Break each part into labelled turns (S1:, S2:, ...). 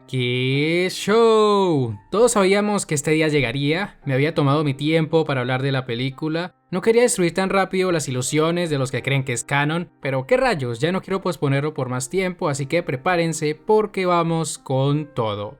S1: ¡Qué show! Todos sabíamos que este día llegaría, me había tomado mi tiempo para hablar de la película, no quería destruir tan rápido las ilusiones de los que creen que es canon, pero qué rayos, ya no quiero posponerlo por más tiempo, así que prepárense porque vamos con todo.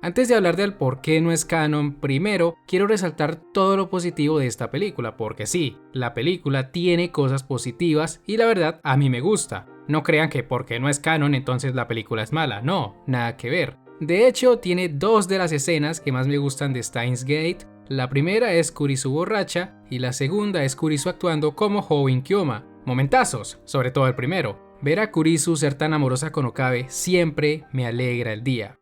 S1: Antes de hablar del por qué no es canon, primero quiero resaltar todo lo positivo de esta película, porque sí, la película tiene cosas positivas y la verdad a mí me gusta. No crean que porque no es canon entonces la película es mala, no, nada que ver. De hecho, tiene dos de las escenas que más me gustan de Steins Gate. La primera es Kurisu borracha y la segunda es Kurisu actuando como Hououin Kyouma. Momentazos, sobre todo el primero. Ver a Kurisu ser tan amorosa con Okabe siempre me alegra el día.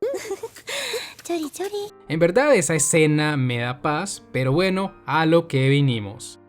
S1: En verdad esa escena me da paz, pero bueno, a lo que vinimos.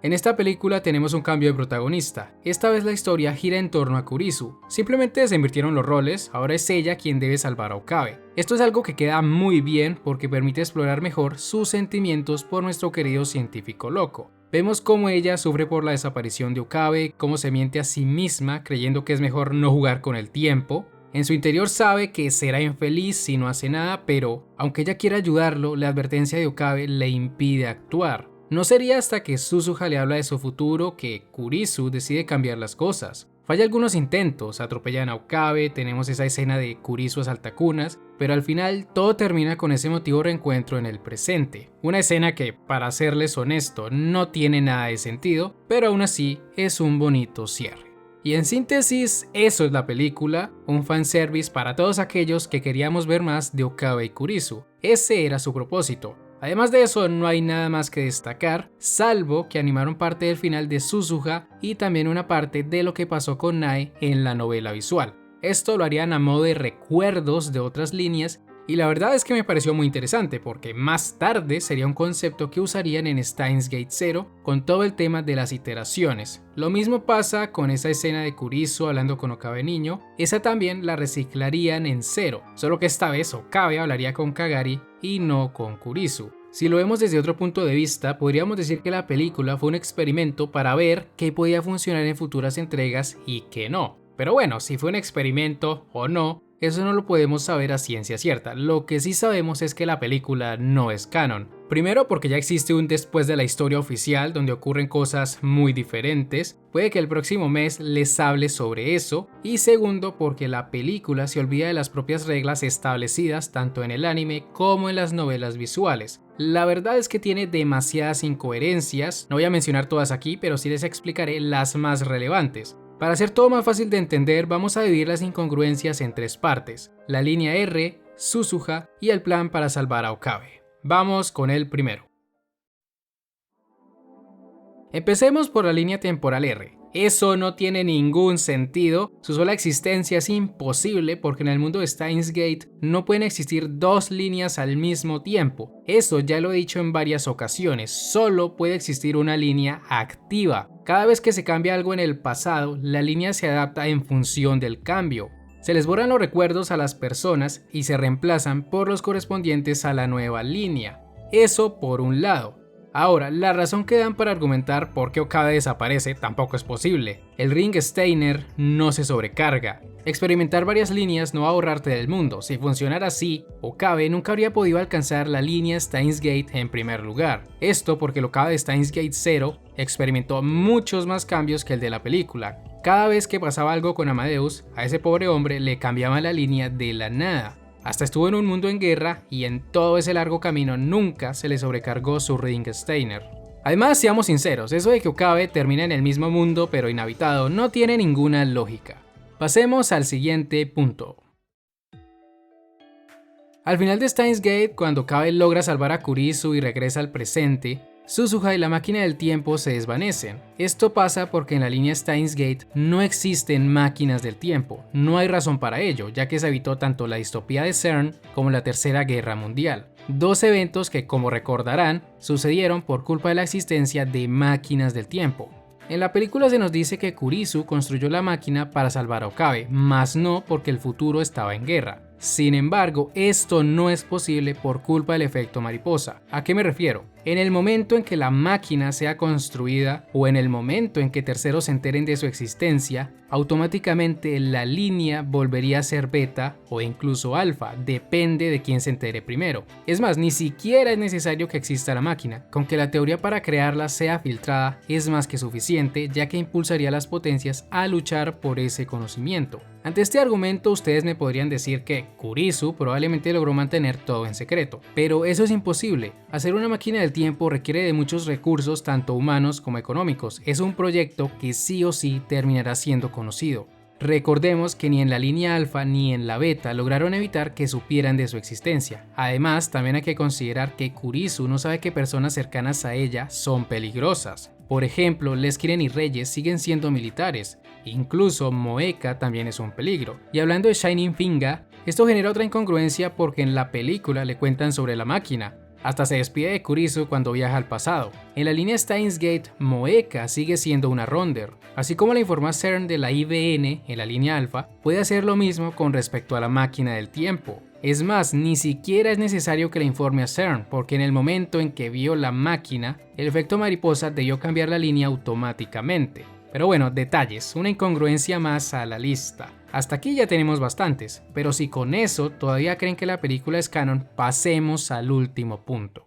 S1: En esta película tenemos un cambio de protagonista. Esta vez la historia gira en torno a Kurisu. Simplemente se invirtieron los roles, ahora es ella quien debe salvar a Okabe. Esto es algo que queda muy bien porque permite explorar mejor sus sentimientos por nuestro querido científico loco. Vemos cómo ella sufre por la desaparición de Okabe, cómo se miente a sí misma creyendo que es mejor no jugar con el tiempo. En su interior sabe que será infeliz si no hace nada, pero aunque ella quiera ayudarlo, la advertencia de Okabe le impide actuar. No sería hasta que Suzuha le habla de su futuro que Kurisu decide cambiar las cosas. Falla algunos intentos, atropellan a Okabe, tenemos esa escena de Kurisu a saltacunas, pero al final todo termina con ese emotivo reencuentro en el presente. Una escena que, para serles honesto, no tiene nada de sentido, pero aún así es un bonito cierre. Y en síntesis, eso es la película, un fanservice para todos aquellos que queríamos ver más de Okabe y Kurisu. Ese era su propósito. Además de eso, no hay nada más que destacar, salvo que animaron parte del final de Suzuha y también una parte de lo que pasó con Nae en la novela visual. Esto lo harían a modo de recuerdos de otras líneas y la verdad es que me pareció muy interesante porque más tarde sería un concepto que usarían en Steins Gate 0 con todo el tema de las iteraciones. Lo mismo pasa con esa escena de Kurisu hablando con Okabe niño, esa también la reciclarían en 0, solo que esta vez Okabe hablaría con Kagari y no con Kurisu. Si lo vemos desde otro punto de vista, podríamos decir que la película fue un experimento para ver qué podía funcionar en futuras entregas y qué no. Pero bueno, si fue un experimento o no, eso no lo podemos saber a ciencia cierta. Lo que sí sabemos es que la película no es canon. Primero porque ya existe un después de la historia oficial donde ocurren cosas muy diferentes. Puede que el próximo mes les hable sobre eso. Y segundo porque la película se olvida de las propias reglas establecidas tanto en el anime como en las novelas visuales. La verdad es que tiene demasiadas incoherencias. No voy a mencionar todas aquí, pero sí les explicaré las más relevantes. Para hacer todo más fácil de entender, vamos a dividir las incongruencias en tres partes: la línea R, Suzuha y el plan para salvar a Okabe. Vamos con el primero. Empecemos por la línea temporal R. Eso no tiene ningún sentido, su sola existencia es imposible porque en el mundo de Steins Gate no pueden existir dos líneas al mismo tiempo. Eso ya lo he dicho en varias ocasiones, solo puede existir una línea activa. Cada vez que se cambia algo en el pasado, la línea se adapta en función del cambio. Se les borran los recuerdos a las personas y se reemplazan por los correspondientes a la nueva línea. Eso por un lado. Ahora, la razón que dan para argumentar por qué Okabe desaparece tampoco es posible. El Ring Steiner no se sobrecarga. Experimentar varias líneas no va a ahorrarte del mundo. Si funcionara así, Okabe nunca habría podido alcanzar la línea Steins Gate en primer lugar. Esto porque el Okabe de Steins Gate 0 experimentó muchos más cambios que el de la película. Cada vez que pasaba algo con Amadeus, a ese pobre hombre le cambiaban la línea de la nada. Hasta estuvo en un mundo en guerra y en todo ese largo camino nunca se le sobrecargó su Ring Steiner. Además, seamos sinceros, eso de que Okabe termina en el mismo mundo pero inhabitado no tiene ninguna lógica. Pasemos al siguiente punto. Al final de Steins Gate, cuando Okabe logra salvar a Kurisu y regresa al presente, Suzuha y la máquina del tiempo se desvanecen. Esto pasa porque en la línea Steins Gate no existen máquinas del tiempo, no hay razón para ello, ya que se evitó tanto la distopía de CERN como la Tercera Guerra Mundial. Dos eventos que, como recordarán, sucedieron por culpa de la existencia de máquinas del tiempo. En la película se nos dice que Kurisu construyó la máquina para salvar a Okabe, mas no porque el futuro estaba en guerra. Sin embargo, esto no es posible por culpa del efecto mariposa. ¿A qué me refiero? En el momento en que la máquina sea construida o en el momento en que terceros se enteren de su existencia, automáticamente la línea volvería a ser beta o incluso alfa, depende de quién se entere primero. Es más, ni siquiera es necesario que exista la máquina, con que la teoría para crearla sea filtrada es más que suficiente, ya que impulsaría a las potencias a luchar por ese conocimiento. Ante este argumento ustedes me podrían decir que Kurisu probablemente logró mantener todo en secreto, pero eso es imposible. Hacer una máquina del tiempo requiere de muchos recursos tanto humanos como económicos. Es un proyecto que sí o sí terminará siendo conocido. Recordemos que ni en la línea alfa ni en la beta lograron evitar que supieran de su existencia. Además, también hay que considerar que Kurisu no sabe que personas cercanas a ella son peligrosas. Por ejemplo, Leskiren y Reyes siguen siendo militares, incluso Moeka también es un peligro. Y hablando de Shining Finga, esto genera otra incongruencia porque en la película le cuentan sobre la máquina, hasta se despide de Kurisu cuando viaja al pasado. En la línea Steins Gate, Moeka sigue siendo una Ronder. Así como le informa CERN de la IBN en la línea alfa, puede hacer lo mismo con respecto a la máquina del tiempo. Es más, ni siquiera es necesario que le informe a CERN, porque en el momento en que vio la máquina, el efecto mariposa debió cambiar la línea automáticamente. Pero bueno, detalles, una incongruencia más a la lista. Hasta aquí ya tenemos bastantes, pero si con eso todavía creen que la película es canon, pasemos al último punto.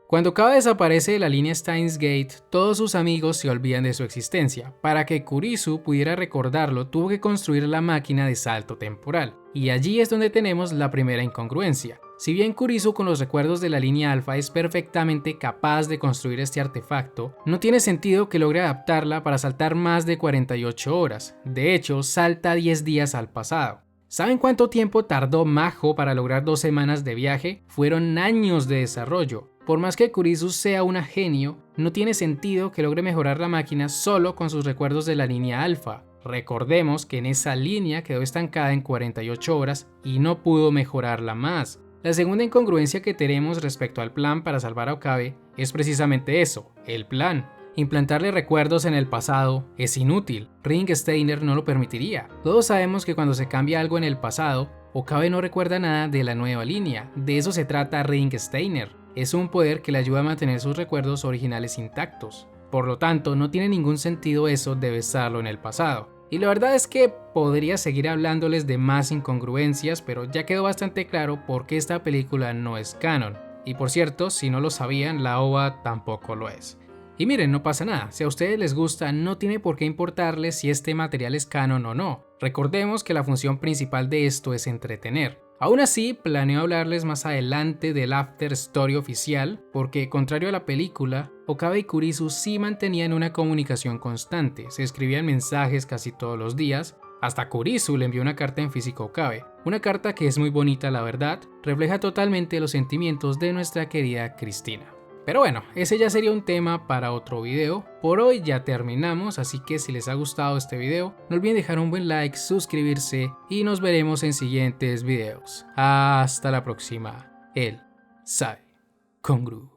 S1: Cuando Kaba desaparece de la línea Steins Gate, todos sus amigos se olvidan de su existencia. Para que Kurisu pudiera recordarlo, tuvo que construir la máquina de salto temporal. Y allí es donde tenemos la primera incongruencia. Si bien Kurisu con los recuerdos de la línea alfa es perfectamente capaz de construir este artefacto, no tiene sentido que logre adaptarla para saltar más de 48 horas. De hecho, salta 10 días al pasado. ¿Saben cuánto tiempo tardó Majo para lograr 2 semanas de viaje? Fueron años de desarrollo. Por más que Kurisu sea una genio, no tiene sentido que logre mejorar la máquina solo con sus recuerdos de la línea alfa. Recordemos que en esa línea quedó estancada en 48 horas y no pudo mejorarla más. La segunda incongruencia que tenemos respecto al plan para salvar a Okabe es precisamente eso, el plan. Implantarle recuerdos en el pasado es inútil, Ring Steiner no lo permitiría. Todos sabemos que cuando se cambia algo en el pasado, Okabe no recuerda nada de la nueva línea, de eso se trata Ring Steiner. Es un poder que le ayuda a mantener sus recuerdos originales intactos. Por lo tanto, no tiene ningún sentido eso de besarlo en el pasado. Y la verdad es que podría seguir hablándoles de más incongruencias, pero ya quedó bastante claro por qué esta película no es canon. Y por cierto, si no lo sabían, la OVA tampoco lo es. Y miren, no pasa nada, si a ustedes les gusta no tiene por qué importarles si este material es canon o no. Recordemos que la función principal de esto es entretener. Aún así, planeo hablarles más adelante del after story oficial, porque contrario a la película, Okabe y Kurisu sí mantenían una comunicación constante, se escribían mensajes casi todos los días, hasta Kurisu le envió una carta en físico a Okabe, una carta que es muy bonita la verdad, refleja totalmente los sentimientos de nuestra querida Cristina. Pero bueno, ese ya sería un tema para otro video. Por hoy ya terminamos, así que si les ha gustado este video, no olviden dejar un buen like, suscribirse y nos veremos en siguientes videos. Hasta la próxima. El Sabe Kongru.